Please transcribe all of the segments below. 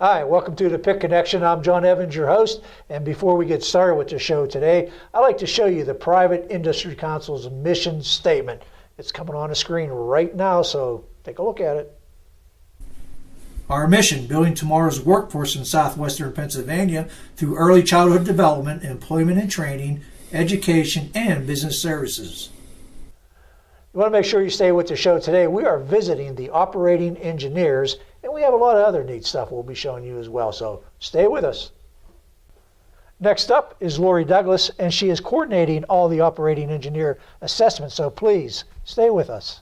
Hi, welcome to the Pick Connection. I'm John Evans, your host. And before we get started with the show today, I'd like to show you the Private Industry Council's mission statement. It's coming on the screen right now, so take a look at it. Our mission, building tomorrow's workforce in southwestern Pennsylvania through early childhood development, employment and training, education, and business services. You want to make sure you stay with the show today. We are visiting the operating engineers, and we have a lot of other neat stuff we'll be showing you as well, so stay with us. Next up is Lori Douglas, and she is coordinating all the operating engineer assessments, so please stay with us.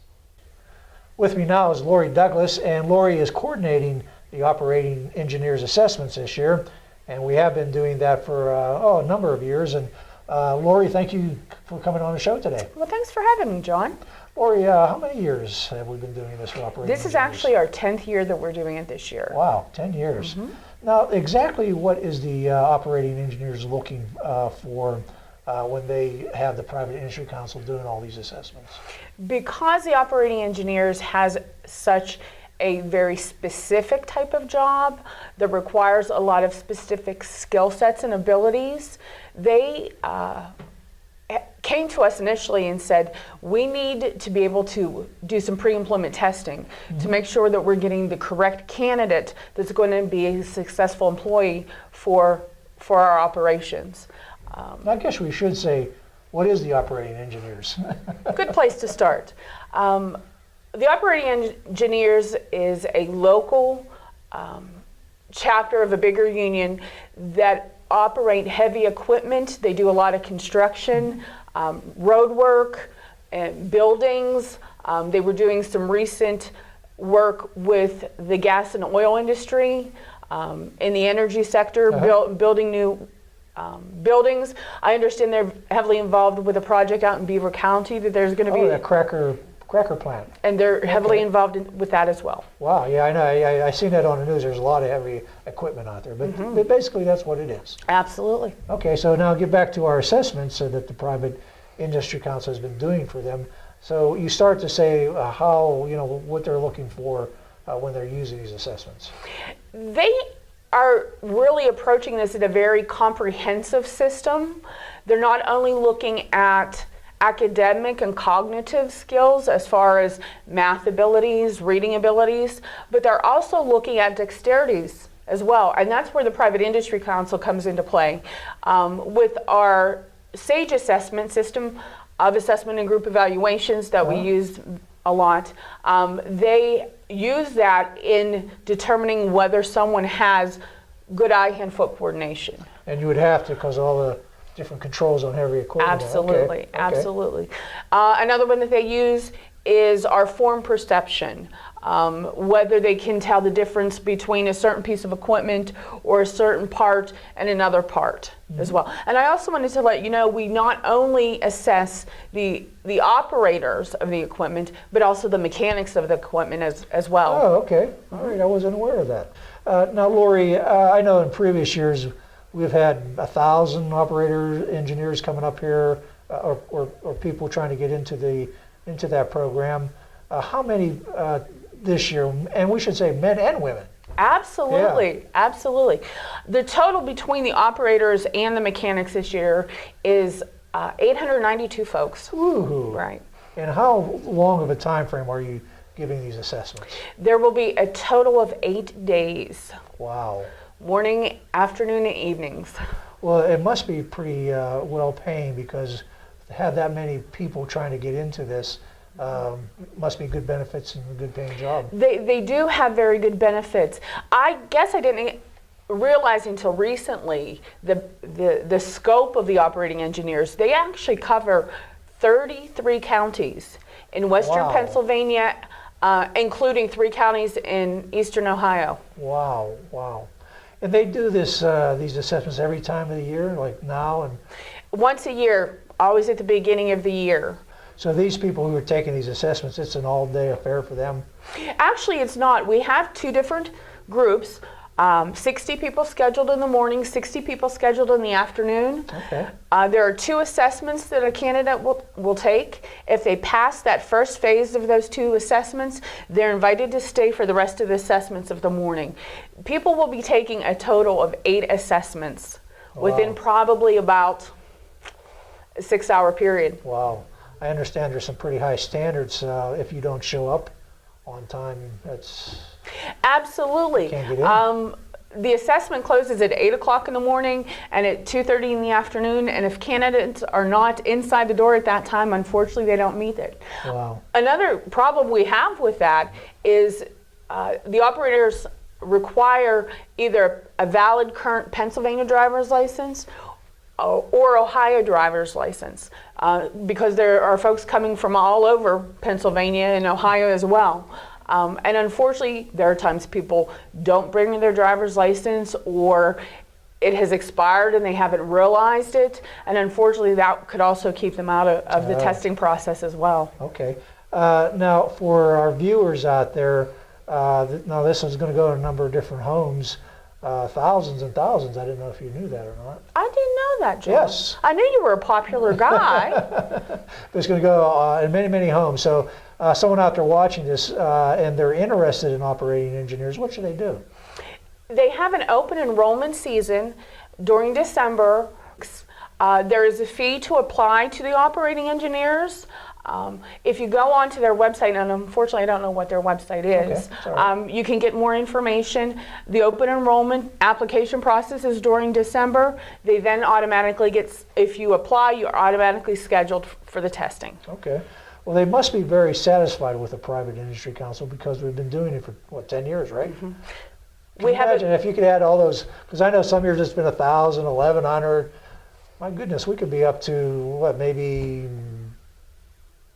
With me now is Lori Douglas, and Lori is coordinating the operating engineers assessments this year, and we have been doing that for a number of years. And Lori, thank you for coming on the show today. Well, thanks for having me, John. Lori, how many years have we been doing this for operating This is actually our 10th year that we're doing it this year. Wow, 10 years. Mm-hmm. Now, exactly what is the operating engineers looking for when they have the Private Industry Council doing all these assessments? Because the operating engineers has such a very specific type of job that requires a lot of specific skill sets and abilities, they came to us initially and said, we need to be able to do some pre-employment testing to make sure that we're getting the correct candidate that's going to be a successful employee for our operations. I guess we should say, what is the operating engineers? Good place to start. The operating engineers is a local chapter of a bigger union that operate heavy equipment. They do a lot of construction, road work, and buildings. They were doing some recent work with the gas and oil industry in the energy sector, building new buildings. I understand they're heavily involved with a project out in Beaver County that there's going to be a cracker plant. And they're heavily involved with that as well. Wow, yeah, I know. I seen that on the news. There's a lot of heavy equipment out there, but basically that's what it is. Absolutely. Okay, so now get back to our assessments that the Private Industry Council has been doing for them. So you start to say what they're looking for when they're using these assessments. They are really approaching this in a very comprehensive system. They're not only looking at academic and cognitive skills as far as math abilities, reading abilities, but they're also looking at dexterities as well. And that's where the Private Industry Council comes into play. With our SAGE assessment system of assessment and group evaluations that we use a lot, they use that in determining whether someone has good eye-hand-foot coordination. And you would have to, because all the different controls on heavy equipment. Absolutely, okay. Absolutely. Another one that they use is our form perception, whether they can tell the difference between a certain piece of equipment or a certain part and another part as well. And I also wanted to let you know, we not only assess the operators of the equipment, but also the mechanics of the equipment as well. Oh, okay. All right, I wasn't aware of that. Now, Lori, I know in previous years, we've had 1,000 operator engineers coming up here, or people trying to get into that program. How many this year? And we should say men and women. Absolutely, absolutely. The total between the operators and the mechanics this year is 892 folks. Ooh. Right. And how long of a time frame are you giving these assessments? There will be a total of 8 days. Wow. Morning, afternoon, and evenings. Well, it must be pretty well paying, because to have that many people trying to get into this must be good benefits and a good paying job. They do have very good benefits. I guess I didn't realize until recently the scope of the operating engineers. They actually cover 33 counties in western Pennsylvania, including 3 counties in eastern Ohio. Wow, wow. And they do this these assessments every time of the year, like now? And once a year, always at the beginning of the year. So these people who are taking these assessments, it's an all-day affair for them? Actually, it's not. We have 2 different groups. 60 people scheduled in the morning, 60 people scheduled in the afternoon. Okay. There are 2 assessments that a candidate will take. If they pass that first phase of those 2 assessments, they're invited to stay for the rest of the assessments of the morning. People will be taking a total of 8 assessments within probably about a 6-hour period. Wow. I understand there's some pretty high standards. If you don't show up on time, that's... Absolutely. Can't get in. The assessment closes at 8 o'clock in the morning and at 2:30 in the afternoon, and if candidates are not inside the door at that time, unfortunately they don't meet it. Wow. Another problem we have with that is the operators require either a valid current Pennsylvania driver's license or Ohio driver's license, because there are folks coming from all over Pennsylvania and Ohio as well. And unfortunately, there are times people don't bring their driver's license, or it has expired and they haven't realized it. And unfortunately, that could also keep them out of the testing process as well. Okay. Now, for our viewers out there, now this is going to go to a number of different homes, thousands and thousands. I didn't know if you knew that or not. I didn't know that, John. Yes. I knew you were a popular guy. It's going to go in many, many homes. So someone out there watching this and they're interested in operating engineers, what should they do? They have an open enrollment season during December. There is a fee to apply to the operating engineers. If you go onto their website, and unfortunately I don't know what their website is, Okay, you can get more information. The open enrollment application process is during December. They then automatically if you apply, you're automatically scheduled for the testing. Okay. Well, they must be very satisfied with the Private Industry Council, because we've been doing it for, what, 10 years, right? Mm-hmm. Can you imagine if you could add all those, because I know some years it's been 1,000, 1,100. My goodness, we could be up to, what, maybe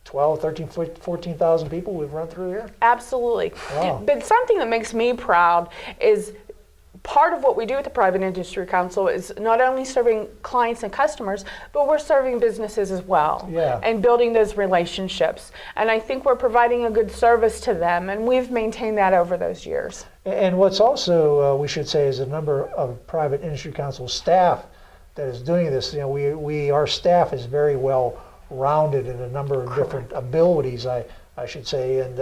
12, 13, 14,000 people we've run through here? Absolutely. Wow. But something that makes me proud is part of what we do at the Private Industry Council is not only serving clients and customers, but we're serving businesses as well. Yeah. And building those relationships. And I think we're providing a good service to them, and we've maintained that over those years. And what's also, we should say, is a number of Private Industry Council staff that is doing this. You know, our staff is very well rounded in a number of different abilities, I should say. And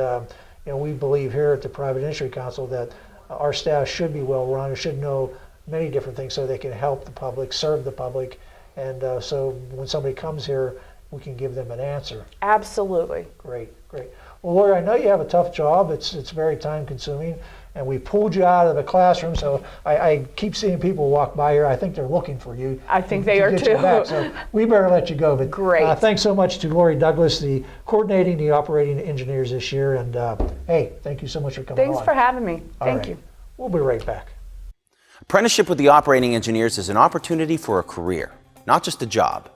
you know, we believe here at the Private Industry Council that our staff should be well rounded, should know many different things so they can help the public, serve the public. And so when somebody comes here, we can give them an answer. Absolutely. Great, great. Well, Lori, I know you have a tough job. It's very time consuming. And we pulled you out of the classroom, so I keep seeing people walk by here. I think they're looking for you. I think they are too. So we better let you go. But great. Thanks so much to Lori Douglas, the coordinating the operating engineers this year. And hey, thank you so much for coming on. Thanks for having me. Thank you. We'll be right back. Apprenticeship with the operating engineers is an opportunity for a career, not just a job.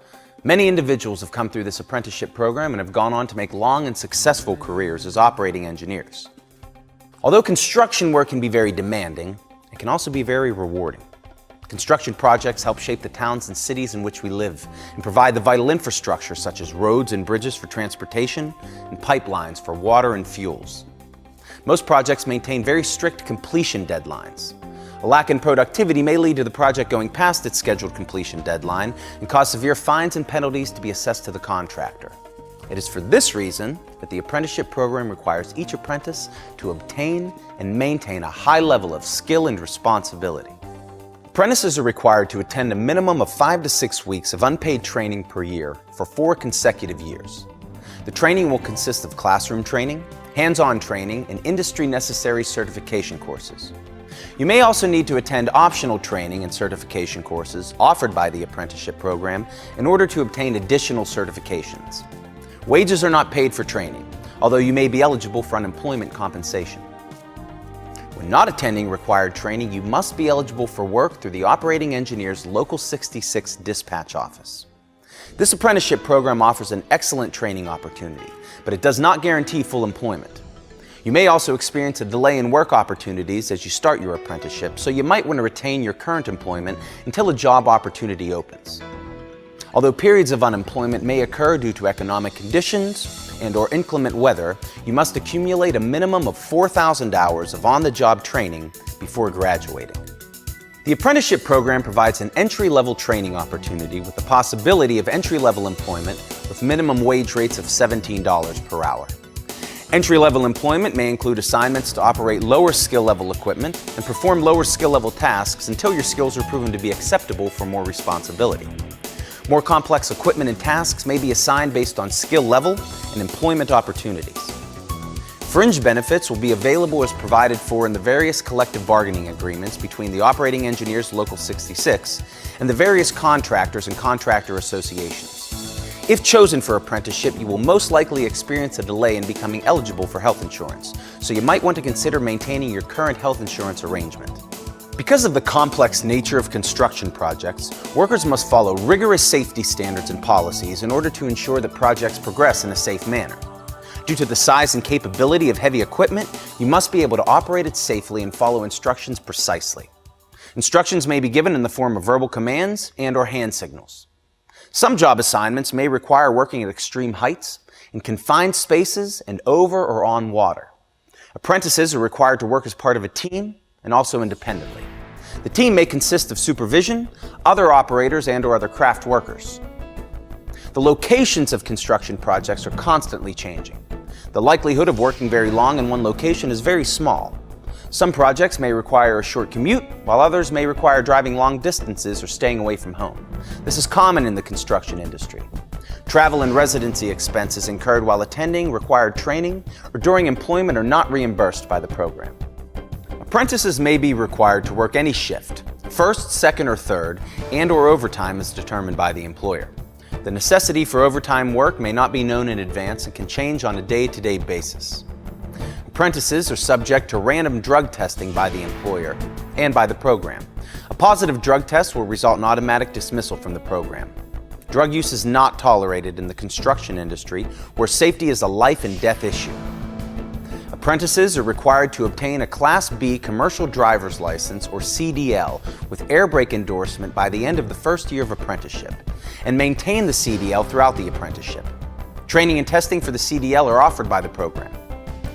Many individuals have come through this apprenticeship program and have gone on to make long and successful careers as operating engineers. Although construction work can be very demanding, it can also be very rewarding. Construction projects help shape the towns and cities in which we live and provide the vital infrastructure such as roads and bridges for transportation and pipelines for water and fuels. Most projects maintain very strict completion deadlines. A lack in productivity may lead to the project going past its scheduled completion deadline and cause severe fines and penalties to be assessed to the contractor. It is for this reason that the apprenticeship program requires each apprentice to obtain and maintain a high level of skill and responsibility. Apprentices are required to attend a minimum of 5 to 6 weeks of unpaid training per year for 4 consecutive years. The training will consist of classroom training, hands-on training, and industry-necessary certification courses. You may also need to attend optional training and certification courses offered by the apprenticeship program in order to obtain additional certifications. Wages are not paid for training, although you may be eligible for unemployment compensation. When not attending required training, you must be eligible for work through the operating engineer's Local 66 dispatch office. This apprenticeship program offers an excellent training opportunity, but it does not guarantee full employment. You may also experience a delay in work opportunities as you start your apprenticeship, so you might want to retain your current employment until a job opportunity opens. Although periods of unemployment may occur due to economic conditions, and/or inclement weather, you must accumulate a minimum of 4,000 hours of on-the-job training before graduating. The apprenticeship program provides an entry-level training opportunity with the possibility of entry-level employment with minimum wage rates of $17 per hour. Entry-level employment may include assignments to operate lower skill-level equipment and perform lower skill-level tasks until your skills are proven to be acceptable for more responsibility. More complex equipment and tasks may be assigned based on skill level and employment opportunities. Fringe benefits will be available as provided for in the various collective bargaining agreements between the Operating Engineers Local 66 and the various contractors and contractor associations. If chosen for apprenticeship, you will most likely experience a delay in becoming eligible for health insurance, so you might want to consider maintaining your current health insurance arrangement. Because of the complex nature of construction projects, workers must follow rigorous safety standards and policies in order to ensure that projects progress in a safe manner. Due to the size and capability of heavy equipment, you must be able to operate it safely and follow instructions precisely. Instructions may be given in the form of verbal commands and/or hand signals. Some job assignments may require working at extreme heights, in confined spaces, and over or on water. Apprentices are required to work as part of a team and also independently. The team may consist of supervision, other operators, and/or other craft workers. The locations of construction projects are constantly changing. The likelihood of working very long in one location is very small. Some projects may require a short commute, while others may require driving long distances or staying away from home. This is common in the construction industry. Travel and residency expenses incurred while attending required training or during employment are not reimbursed by the program. Apprentices may be required to work any shift, first, second, or third, and/or overtime as determined by the employer. The necessity for overtime work may not be known in advance and can change on a day-to-day basis. Apprentices are subject to random drug testing by the employer and by the program. A positive drug test will result in automatic dismissal from the program. Drug use is not tolerated in the construction industry, where safety is a life and death issue. Apprentices are required to obtain a Class B commercial driver's license, or CDL, with air brake endorsement by the end of the first year of apprenticeship, and maintain the CDL throughout the apprenticeship. Training and testing for the CDL are offered by the program.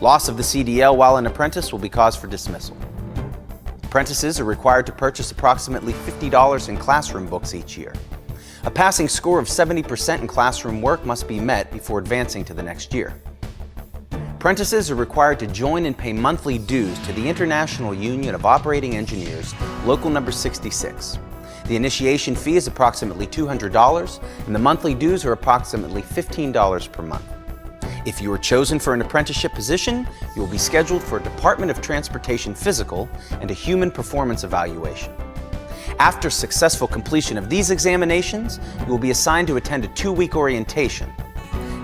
Loss of the CDL while an apprentice will be cause for dismissal. Apprentices are required to purchase approximately $50 in classroom books each year. A passing score of 70% in classroom work must be met before advancing to the next year. Apprentices are required to join and pay monthly dues to the International Union of Operating Engineers, Local Number 66. The initiation fee is approximately $200, and the monthly dues are approximately $15 per month. If you are chosen for an apprenticeship position, you will be scheduled for a Department of Transportation physical and a human performance evaluation. After successful completion of these examinations, you will be assigned to attend a 2-week orientation.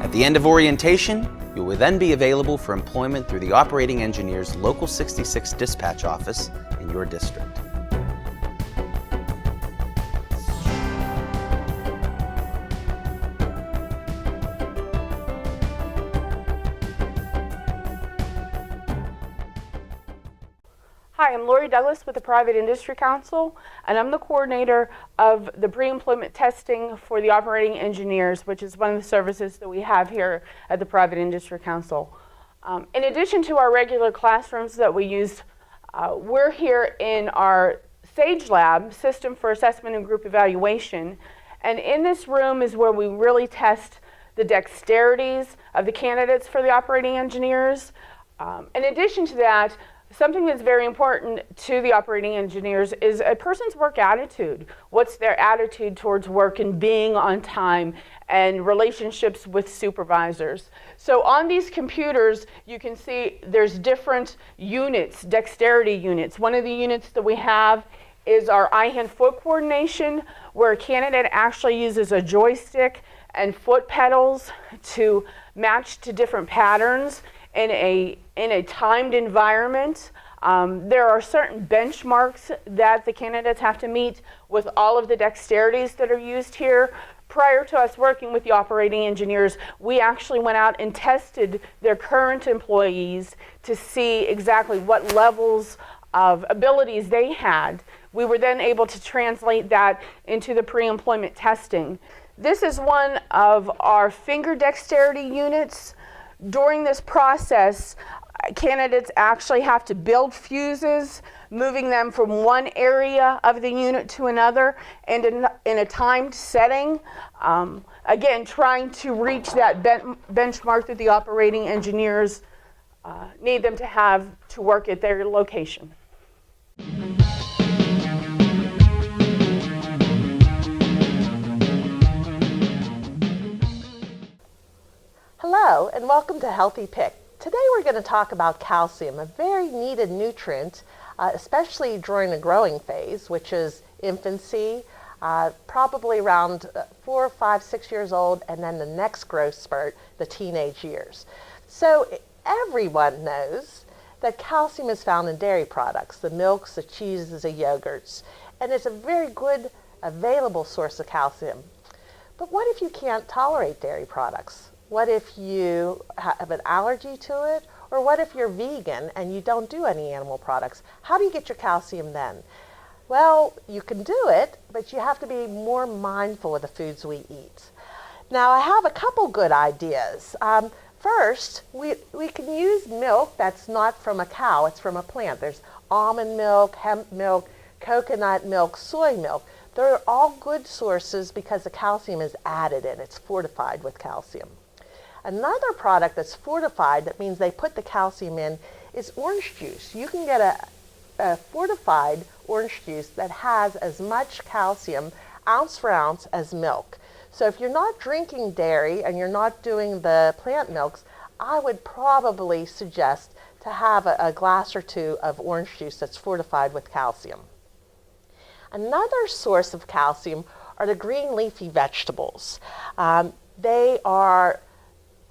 At the end of orientation, you will then be available for employment through the Operating Engineers Local 66 Dispatch Office in your district. Hi, I'm Lori Douglas with the Private Industry Council, and I'm the coordinator of the pre-employment testing for the operating engineers, which is one of the services that we have here at the Private Industry Council. In addition to our regular classrooms that we use, we're here in our SAGE lab, System for Assessment and Group Evaluation, and in this room is where we really test the dexterities of the candidates for the operating engineers. In addition to that, something that's very important to the operating engineers is a person's work attitude. What's their attitude towards work and being on time and relationships with supervisors. So on these computers, you can see there's different units, dexterity units. One of the units that we have is our eye-hand-foot coordination, where a candidate actually uses a joystick and foot pedals to match to different patterns in a timed environment. There are certain benchmarks that the candidates have to meet with all of the dexterities that are used here. Prior to us working with the operating engineers, we actually went out and tested their current employees to see exactly what levels of abilities they had. We were then able to translate that into the pre-employment testing. This is one of our finger dexterity units. During this process, candidates actually have to build fuses, moving them from one area of the unit to another, and in a timed setting. Again, trying to reach that benchmark that the operating engineers need them to have to work at their location. Hello and welcome to Healthy Pick. Today we're going to talk about calcium, a very needed nutrient, especially during the growing phase, which is infancy, probably around 4, 5, 6 years old, and then the next growth spurt, the teenage years. So everyone knows that calcium is found in dairy products, the milks, the cheeses, the yogurts, and it's a very good available source of calcium. But what if you can't tolerate dairy products? What if you have an allergy to it? Or what if you're vegan and you don't do any animal products? How do you get your calcium then? Well, you can do it, but you have to be more mindful of the foods we eat. Now, I have a couple good ideas. First, we can use milk that's not from a cow, it's from a plant. There's almond milk, hemp milk, coconut milk, soy milk. They're all good sources because the calcium is added in. It's fortified with calcium. Another product that's fortified, that means they put the calcium in, is orange juice. You can get a fortified orange juice that has as much calcium, ounce for ounce, as milk. So if you're not drinking dairy and you're not doing the plant milks, I would probably suggest to have a glass or two of orange juice that's fortified with calcium. Another source of calcium are the green leafy vegetables. They are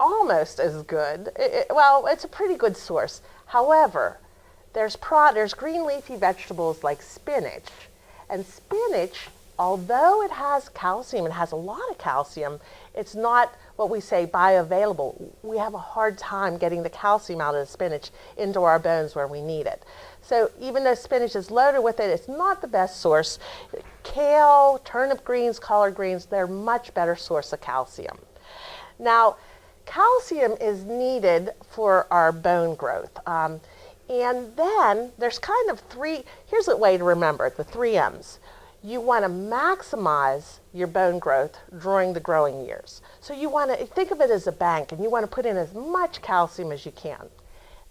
almost as good. Well, it's a pretty good source. However, there's green leafy vegetables like spinach. And spinach, although it has calcium, it has a lot of calcium, it's not what we say bioavailable. We have a hard time getting the calcium out of the spinach into our bones where we need it. So even though spinach is loaded with it, it's not the best source. Kale, turnip greens, collard greens, they're much better source of calcium. Now, calcium is needed for our bone growth. And then there's kind of here's a way to remember it, the 3 M's. You want to maximize your bone growth during the growing years. So you want to think of it as a bank, and you want to put in as much calcium as you can.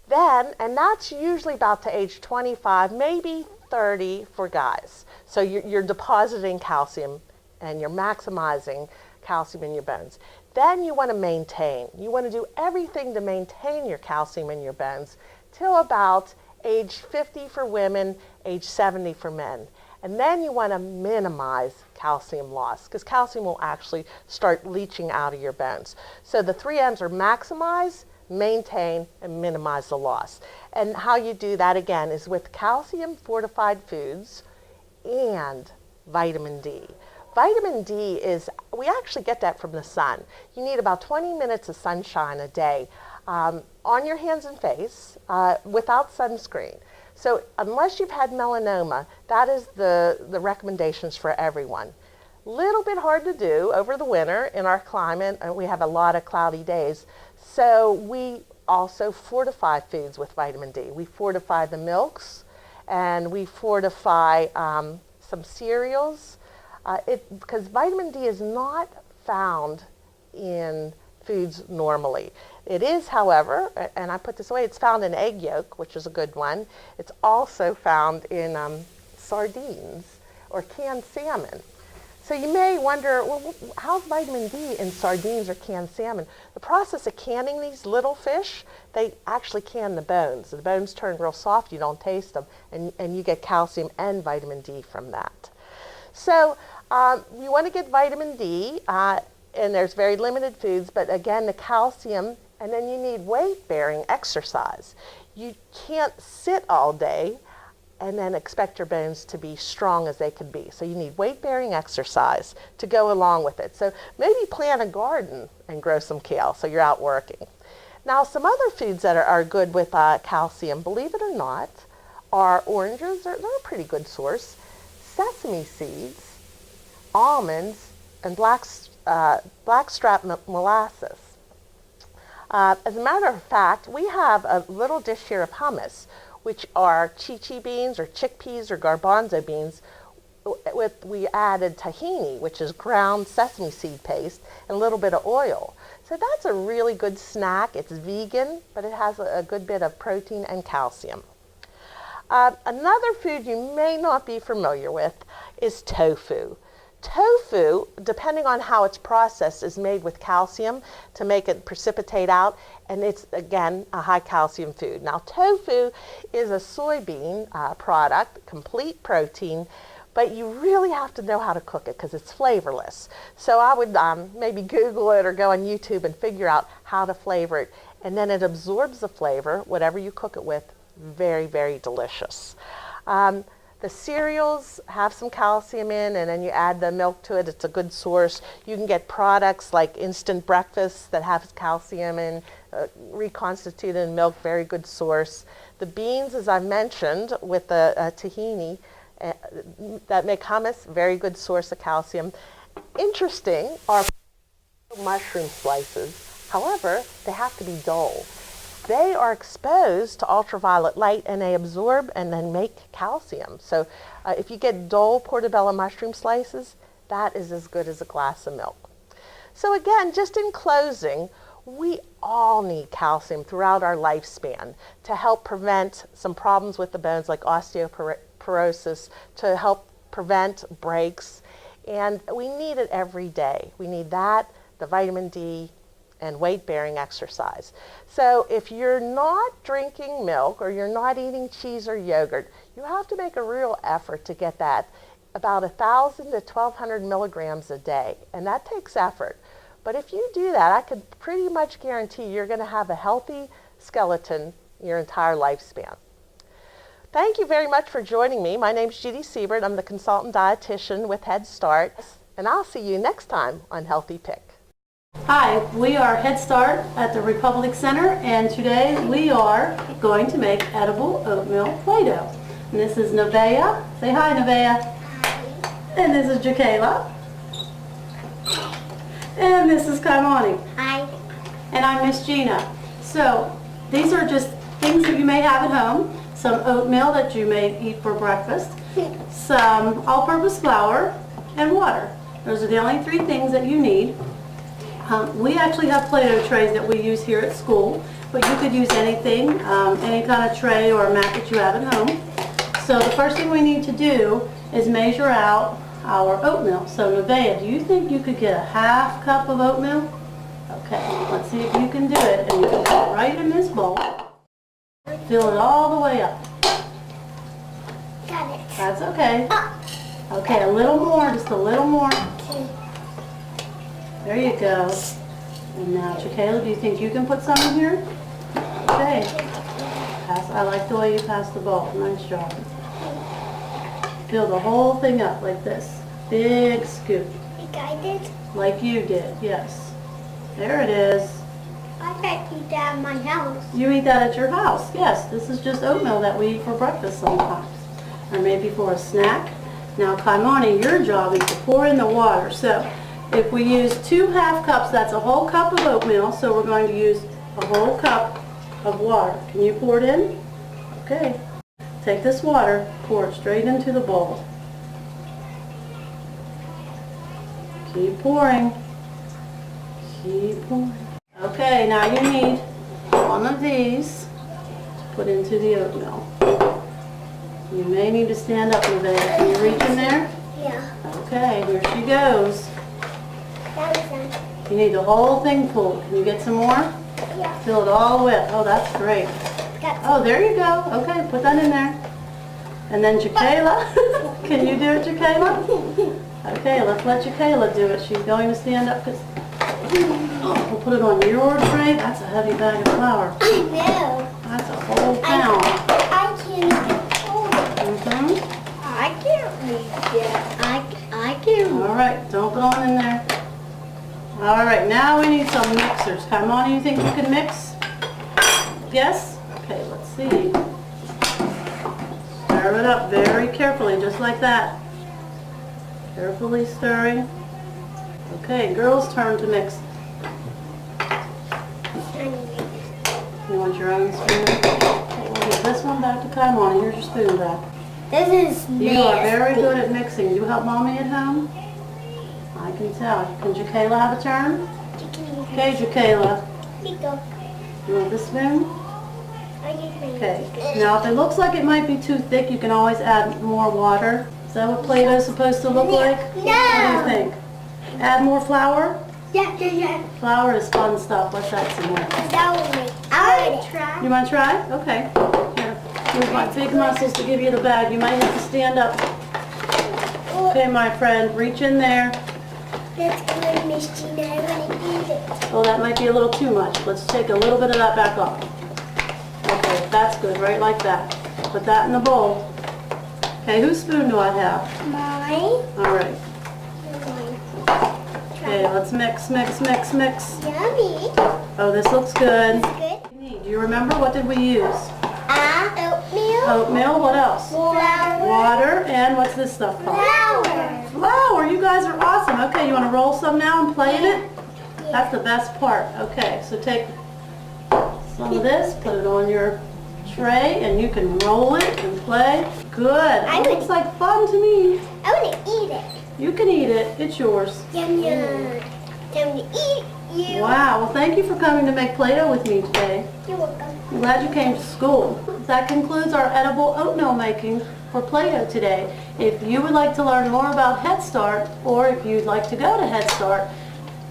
Then, and that's usually about to age 25, maybe 30 for guys. So you're depositing calcium and you're maximizing calcium in your bones. Then you want to maintain. You want to do everything to maintain your calcium in your bones till about age 50 for women, age 70 for men. And then you want to minimize calcium loss because calcium will actually start leaching out of your bones. So the 3 M's are maximize, maintain, and minimize the loss. And how you do that again is with calcium fortified foods and vitamin D. Vitamin D we actually get that from the sun. You need about 20 minutes of sunshine a day on your hands and face without sunscreen. So unless you've had melanoma, that is the recommendations for everyone. Little bit hard to do over the winter in our climate. We have a lot of cloudy days. So we also fortify foods with vitamin D. We fortify the milks and we fortify some cereals. Because vitamin D is not found in foods normally. It is, however, and I put this away, it's found in egg yolk, which is a good one. It's also found in sardines or canned salmon. So you may wonder, well, how's vitamin D in sardines or canned salmon? The process of canning these little fish, they actually can the bones. The bones turn real soft, you don't taste them, and you get calcium and vitamin D from that. So you want to get vitamin D, and there's very limited foods, but again, the calcium, and then you need weight-bearing exercise. You can't sit all day and then expect your bones to be strong as they can be. So you need weight-bearing exercise to go along with it. So maybe plant a garden and grow some kale so you're out working. Now, some other foods that are good with calcium, believe it or not, are oranges. They're a pretty good source. Sesame seeds, almonds, and blackstrap molasses. As a matter of fact, we have a little dish here of hummus, which are chichi beans or chickpeas or garbanzo beans. We added tahini, which is ground sesame seed paste, and a little bit of oil. So that's a really good snack. It's vegan, but it has a good bit of protein and calcium. Another food you may not be familiar with is tofu. Tofu, depending on how it's processed, is made with calcium to make it precipitate out, and it's, again, a high calcium food. Now, tofu is a soybean product, complete protein, but you really have to know how to cook it because it's flavorless. So I would maybe Google it or go on YouTube and figure out how to flavor it, and then it absorbs the flavor, whatever you cook it with. Very, very delicious. The cereals have some calcium in, and then you add the milk to it. It's a good source. You can get products like instant breakfasts that have calcium in, reconstituted in milk, very good source. The beans, as I mentioned, with the tahini, that make hummus, very good source of calcium. Interesting are mushroom slices. However, they have to be dull. They are exposed to ultraviolet light and they absorb and then make calcium. So if you get dull portobello mushroom slices, that is as good as a glass of milk. So again, just in closing, we all need calcium throughout our lifespan to help prevent some problems with the bones like osteoporosis, to help prevent breaks, and we need it every day. We need that, the vitamin D, and weight-bearing exercise. So if you're not drinking milk or you're not eating cheese or yogurt, you have to make a real effort to get that, about 1,000 to 1,200 milligrams a day, and that takes effort. But if you do that, I could pretty much guarantee you're going to have a healthy skeleton your entire lifespan. Thank you very much for joining me. My name is Judy Siebert. I'm the consultant dietitian with Head Start, and I'll see you next time on Healthy Pick. Hi, we are Head Start at the Republic Center, and today we are going to make edible oatmeal Play-Doh. And this is Nevaeh. Say hi, Nevaeh. Hi. And this is Jakayla. And this is Kaimani. Hi. And I'm Miss Gina. So these are just things that you may have at home. Some oatmeal that you may eat for breakfast, some all-purpose flour, and water. Those are the only three things that you need. We actually have Play-Doh trays that we use here at school, but you could use anything, any kind of tray or mat that you have at home. So the first thing we need to do is measure out our oatmeal. So Nevaeh, do you think you could get a half cup of oatmeal? Okay, let's see if you can do it. And you can put it right in this bowl. Fill it all the way up. Got it. That's okay. Okay, a little more, just a little more. Okay. There you go. And now, Jakayla, do you think you can put some in here? Okay. I like the way you pass the bowl. Nice job. Fill the whole thing up like this. Big scoop. Like I did? Like you did, yes. There it is. I bet eat that at my house. You eat that at your house. Yes, this is just oatmeal that we eat for breakfast sometimes. Or maybe for a snack. Now, Kaimani, your job is to pour in the water. So, if we use 2 half cups, that's a whole cup of oatmeal. So we're going to use a whole cup of water. Can you pour it in? Okay. Take this water, pour it straight into the bowl. Keep pouring. Keep pouring. Okay, now you need one of these to put into the oatmeal. You may need to stand up a bit. Can you reach in there? Yeah. Okay, here she goes. That was nice. You need the whole thing full. Can you get some more? Yeah. Fill it all the way up. Oh, that's great. Got Oh, there you go. Okay, put that in there. And then Jakayla. Can you do it, Jakayla? Okay, let's let Jakayla do it. She's going to stand up because we'll put it on your tray. That's a heavy bag of flour. I know. That's a whole pound. I can't hold it. Mm-hmm. I can't reach it. I can. All right, dump it on in there. All right, now we need some mixers. Kaimani, you think you can mix? Yes? Okay, let's see. Stir it up very carefully, just like that. Carefully stirring. Okay, girls' turn to mix. I need You want your own spoon? Okay, we'll give this one back to Kaimon. Here's your spoon back. This is You are nasty. very good at mixing. Do you help Mommy at home? I can tell. Can Jakayla have a turn? Okay, Jakayla. Pico. You want this spoon? I get my- Okay. Now, if it looks like it might be too thick, you can always add more water. Is that what Play-Doh's supposed to look like? What do you No. think? Add more flour? Yeah. Flour is fun stuff. Let's add some more. That would make. I want to try. You want to try? Okay. Here. Use my big muscles to give you the bag. You might have to stand up. Okay, my friend. Reach in there. That's good, Miss Gina. I want to eat it. Oh, that might be a little too much. Let's take a little bit of that back off. Okay, that's good. Right like that. Put that in the bowl. Okay, whose spoon do I have? Mine. All right. Okay, let's mix. Yummy. Oh, this looks good. Good. Do you remember what did we use? Oatmeal. Oatmeal, what else? Flour. Water, and what's this stuff called? Flour. Flour, you guys are awesome. Okay, you want to roll some now and play in it? That's the best part. Okay, so take some of this, put it on your tray, and you can roll it and play. Good. I It would- looks like fun to me. I want to eat it. You can eat it. It's yours. Yum yum. Time to eat you. Wow, well thank you for coming to make Play-Doh with me today. You're welcome. I'm glad you came to school. That concludes our edible oatmeal making for Play-Doh today. If you would like to learn more about Head Start, or if you'd like to go to Head Start,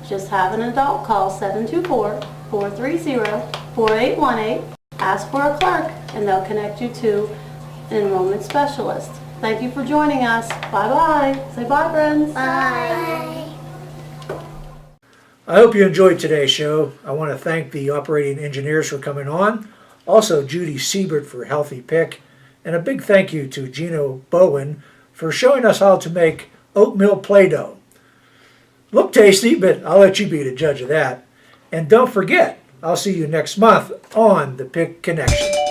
just have an adult call 724-430-4818. Ask for a clerk, and they'll connect you to an enrollment specialist. Thank you for joining us. Bye-bye. Say bye, friends. Bye. I hope you enjoyed today's show. I want to thank the operating engineers for coming on, also Judy Siebert for Healthy Pick, and a big thank you to Gino Bowen for showing us how to make oatmeal Play-Doh. Look tasty, but I'll let you be the judge of that. And don't forget, I'll see you next month on the Pick Connection.